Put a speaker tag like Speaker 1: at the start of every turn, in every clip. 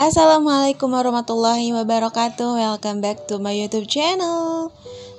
Speaker 1: Assalamualaikum warahmatullahi wabarakatuh. Welcome back to my YouTube channel.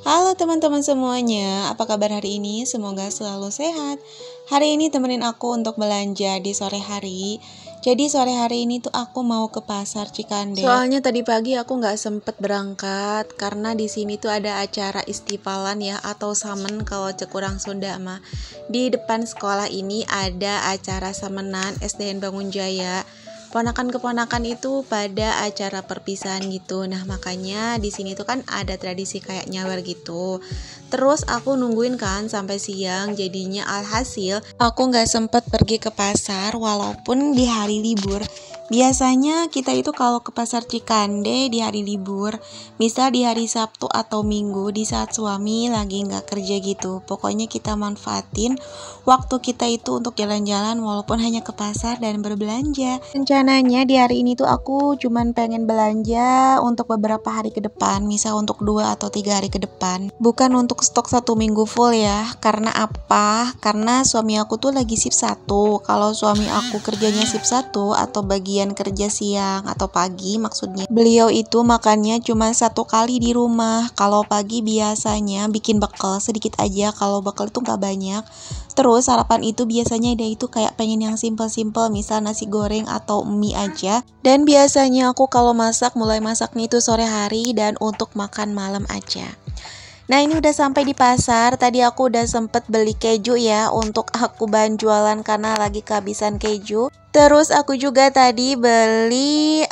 Speaker 1: Halo teman-teman semuanya, apa kabar hari ini? Semoga selalu sehat. Hari ini temenin aku untuk belanja di sore hari. Jadi sore hari ini tuh aku mau ke pasar Cikande. Soalnya tadi pagi aku nggak sempet berangkat karena di sini tuh ada acara istifalan ya, atau samen kalau cek kurang Sunda mah. Di depan sekolah ini ada acara samenan SDN Bangun Jaya. Ponakan-keponakan itu pada acara perpisahan gitu. Nah, makanya di sini tuh kan ada tradisi kayak nyawer gitu. Terus aku nungguin kan sampai siang, jadinya alhasil aku nggak sempet pergi ke pasar walaupun di hari libur. Biasanya kita itu kalau ke pasar Cikande di hari libur, misal di hari Sabtu atau Minggu di saat suami lagi nggak kerja gitu. Pokoknya kita manfaatin waktu kita itu untuk jalan-jalan walaupun hanya ke pasar dan berbelanja. Rencananya di hari ini tuh aku cuman pengen belanja untuk beberapa hari ke depan, misal untuk 2 atau 3 hari ke depan. Bukan untuk stok 1 minggu full ya. Karena apa? Karena suami aku tuh lagi shift 1. Kalau suami aku kerjanya shift 1 atau bagian kerja siang atau pagi maksudnya, beliau itu makannya cuma 1 kali di rumah. Kalau pagi biasanya bikin bekal sedikit aja, kalau bekal itu nggak banyak. Terus sarapan itu biasanya dia itu kayak pengen yang simple-simple, misal nasi goreng atau mie aja. Dan biasanya aku kalau mulai masaknya itu sore hari dan untuk makan malam aja. Nah, ini udah sampai di pasar. Tadi aku udah sempet beli keju ya untuk aku bahan jualan karena lagi kehabisan keju. Terus aku juga tadi beli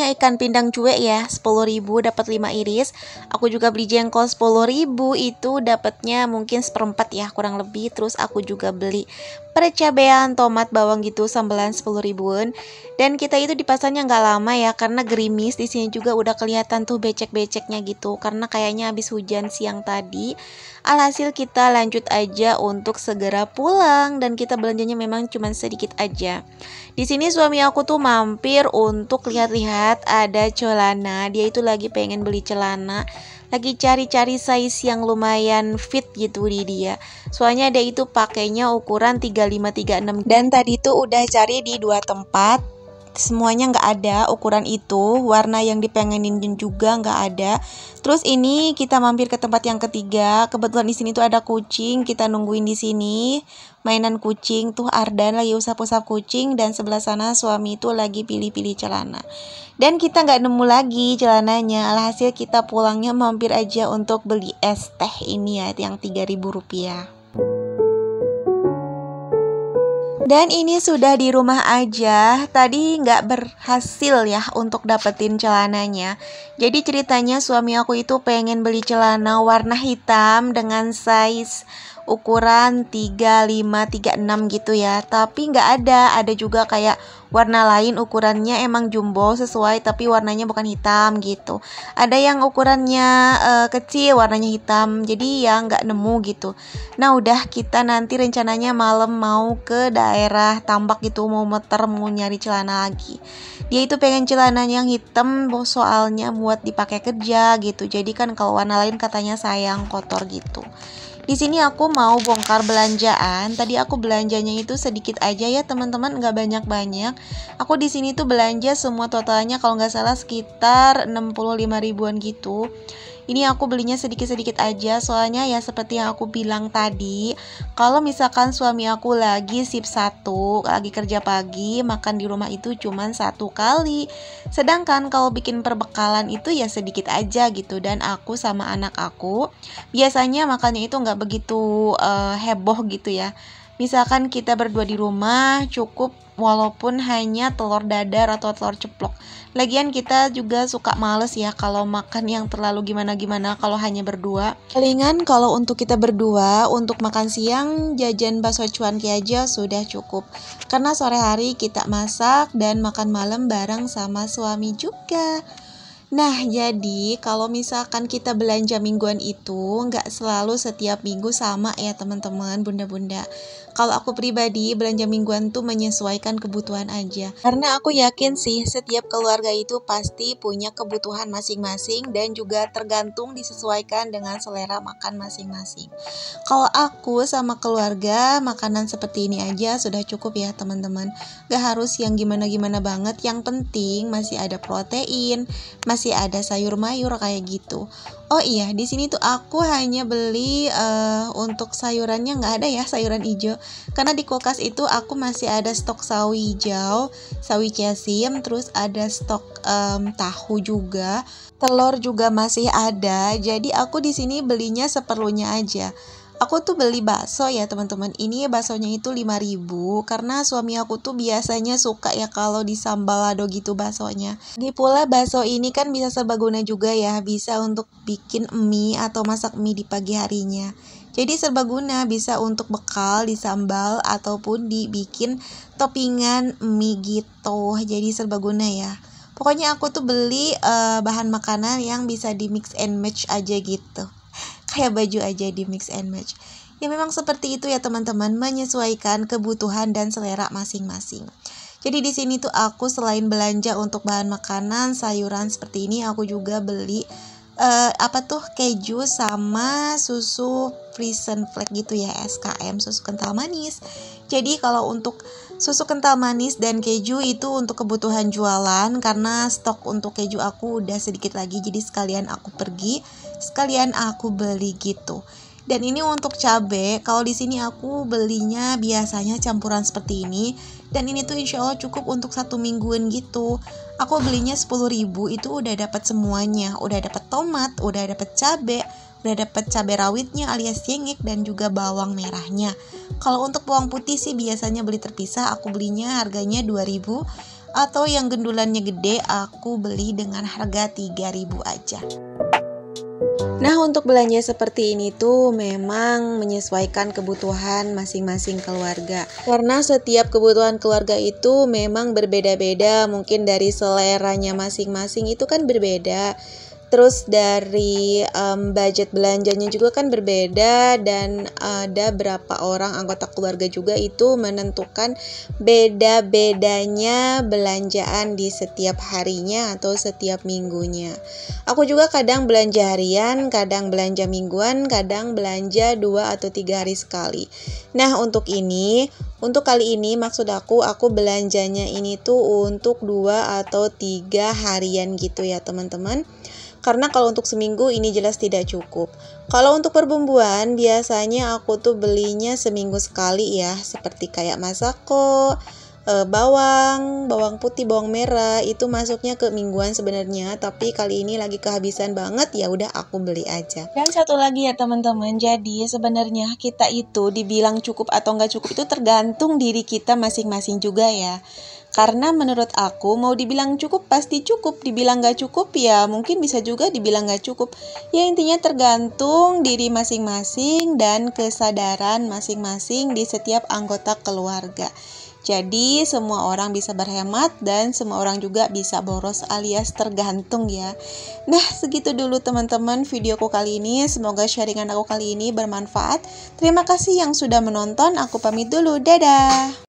Speaker 1: ikan pindang cuek ya, 10.000 dapat 5 iris. Aku juga beli jengkol 10.000, itu dapatnya mungkin seperempat ya kurang lebih. Terus aku juga beli percabean, tomat, bawang gitu, sambelan 10 ribuan. Dan kita itu di pasarnya nggak lama ya karena gerimis. Di sini juga udah kelihatan tuh becek-beceknya gitu karena kayaknya habis hujan siang tadi. Alhasil kita lanjut aja untuk segera pulang dan kita belanjanya memang cuma sedikit aja. Di sini suami aku tuh mampir untuk lihat-lihat ada celana. Dia itu lagi pengen beli celana, lagi cari-cari size yang lumayan fit gitu di dia. Soalnya dia itu pakainya ukuran 35-36 dan tadi tuh udah cari di 2 tempat. Semuanya nggak ada ukuran itu, warna yang dipengenin juga nggak ada. Terus ini kita mampir ke tempat yang ketiga. Kebetulan di sini tuh ada kucing, kita nungguin di sini mainan kucing tuh. Ardan lagi usap-usap kucing dan sebelah sana suami itu lagi pilih-pilih celana. Dan kita nggak nemu lagi celananya. Alhasil kita pulangnya mampir aja untuk beli es teh ini ya, yang 3.000 rupiah. Dan ini sudah di rumah aja, tadi nggak berhasil ya untuk dapetin celananya. Jadi ceritanya suami aku itu pengen beli celana warna hitam dengan size ukuran 35-36 gitu ya. Tapi nggak ada juga kayak warna lain ukurannya emang jumbo sesuai tapi warnanya bukan hitam gitu. Ada yang ukurannya kecil warnanya hitam, jadi ya nggak nemu gitu. Nah udah, kita nanti rencananya malam mau ke daerah Tambak gitu, mau muter mau nyari celana lagi. Dia itu pengen celana yang hitam soalnya buat dipakai kerja gitu. Jadi kan kalau warna lain katanya sayang kotor gitu. Di sini aku mau bongkar belanjaan. Tadi aku belanjanya itu sedikit aja ya teman-teman, nggak banyak-banyak. Aku di sini tuh belanja semua totalnya kalau nggak salah sekitar 65 ribuan gitu. Ini aku belinya sedikit-sedikit aja soalnya ya seperti yang aku bilang tadi, kalau misalkan suami aku lagi shift 1, lagi kerja pagi, makan di rumah itu cuman 1 kali. Sedangkan kalau bikin perbekalan itu ya sedikit aja gitu. Dan aku sama anak aku biasanya makannya itu nggak begitu heboh gitu ya. Misalkan kita berdua di rumah cukup walaupun hanya telur dadar atau telur ceplok. Lagian kita juga suka males ya kalau makan yang terlalu gimana-gimana kalau hanya berdua. Palingan kalau untuk kita berdua, untuk makan siang jajan bakso cuanki aja sudah cukup. Karena sore hari kita masak dan makan malam bareng sama suami juga. Nah, jadi kalau misalkan kita belanja mingguan itu nggak selalu setiap minggu sama ya teman-teman, bunda-bunda. Kalau aku pribadi belanja mingguan tuh menyesuaikan kebutuhan aja. Karena aku yakin sih setiap keluarga itu pasti punya kebutuhan masing-masing dan juga tergantung disesuaikan dengan selera makan masing-masing. Kalau aku sama keluarga, makanan seperti ini aja sudah cukup ya teman-teman. Gak harus yang gimana-gimana banget, yang penting masih ada protein, masih ada sayur mayur kayak gitu. Oh iya, di sini tuh aku hanya beli untuk sayurannya nggak ada ya sayuran hijau, karena di kulkas itu aku masih ada stok sawi hijau, sawi casim, terus ada stok tahu juga, telur juga masih ada. Jadi aku di sini belinya seperlunya aja. Aku tuh beli bakso ya teman-teman. Ini baksonya itu 5.000 karena suami aku tuh biasanya suka ya kalau di sambalado gitu baksonya. Lagi pula bakso ini kan bisa serbaguna juga ya, bisa untuk bikin mie atau masak mie di pagi harinya. Jadi serbaguna, bisa untuk bekal di sambal ataupun dibikin toppingan mie gitu. Jadi serbaguna ya. Pokoknya aku tuh beli bahan makanan yang bisa di mix and match aja gitu. Kayak baju aja di mix and match. Ya memang seperti itu ya teman-teman, menyesuaikan kebutuhan dan selera masing-masing. Jadi di sini tuh aku selain belanja untuk bahan makanan, sayuran seperti ini, aku juga beli keju sama susu Frisian Flake gitu ya, SKM, susu kental manis. Jadi kalau untuk susu kental manis dan keju itu untuk kebutuhan jualan, karena stok untuk keju aku udah sedikit lagi, jadi sekalian aku pergi, sekalian aku beli gitu. Dan ini untuk cabe, kalau di sini aku belinya biasanya campuran seperti ini, dan ini tuh insya Allah cukup untuk 1 mingguan gitu. Aku belinya 10.000 itu udah dapat semuanya, udah dapat tomat, udah dapat cabe, udah dapat cabai rawitnya alias cengek, dan juga bawang merahnya. Kalau untuk bawang putih sih biasanya beli terpisah, aku belinya harganya 2.000, atau yang gendulannya gede aku beli dengan harga 3.000 aja. Nah, untuk belanja seperti ini tuh memang menyesuaikan kebutuhan masing-masing keluarga. Karena setiap kebutuhan keluarga itu memang berbeda-beda, mungkin dari seleranya masing-masing itu kan berbeda. Terus dari budget belanjanya juga kan berbeda, dan ada berapa orang anggota keluarga juga itu menentukan beda-bedanya belanjaan di setiap harinya atau setiap minggunya. Aku juga kadang belanja harian, kadang belanja mingguan, kadang belanja 2 atau 3 hari sekali. Nah, untuk kali ini maksud aku belanjanya ini tuh untuk 2 atau 3 harian gitu ya teman-teman. Karena kalau untuk seminggu ini jelas tidak cukup. Kalau untuk perbumbuan biasanya aku tuh belinya seminggu sekali ya, seperti kayak masako, bawang putih, bawang merah itu masuknya ke mingguan sebenarnya, tapi kali ini lagi kehabisan banget, ya udah aku beli aja. Dan satu lagi ya teman-teman, jadi sebenarnya kita itu dibilang cukup atau nggak cukup itu tergantung diri kita masing-masing juga ya. Karena menurut aku mau dibilang cukup pasti cukup, dibilang gak cukup ya mungkin bisa juga dibilang gak cukup. Ya intinya tergantung diri masing-masing dan kesadaran masing-masing di setiap anggota keluarga. Jadi semua orang bisa berhemat dan semua orang juga bisa boros alias tergantung ya. Nah, segitu dulu teman-teman videoku kali ini. Semoga sharingan aku kali ini bermanfaat. Terima kasih yang sudah menonton. Aku pamit dulu. Dadah.